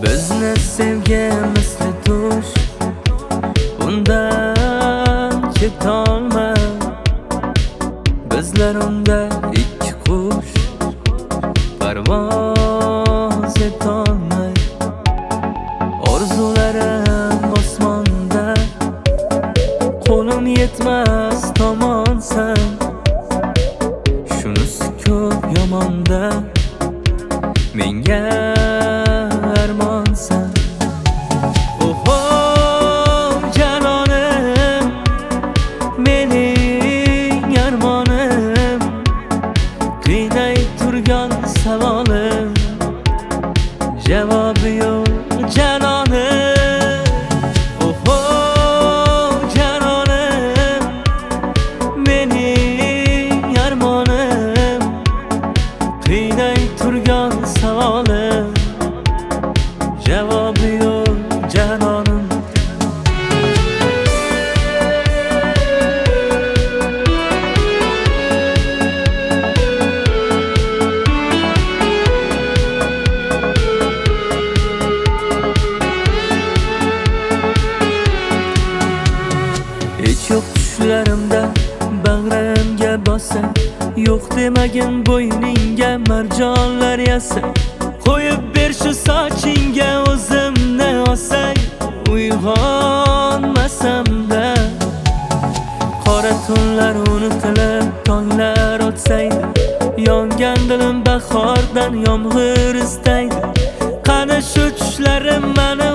Bizni sevgi misli tush, undan ketolma. Bizlar unda ikki qush, parvoz etolmay. Orzularim osmonda, qo'lim yetmas tomonsan. Shunisi ko'p yomonda, menga armonsan. Oho janonim, mening armonim, qiynay turgan savolim, javobi yo'q janonim. Oho janonim, mening armonim, qiynay turgan savolim, javobi yo'q janonim. Hech yo'q tushlarimda bag'rimga bossa, yo'q demagin bo'yningga marjonlar yasa. Qo'yib ber shu sochingga o'zimni olsay, uyg'onmasamda. Qora tunlar unutilib tonglar o'tsaydi, yongan dilim bahordan yomg'ir istaydi. Qani shu tushlarim mani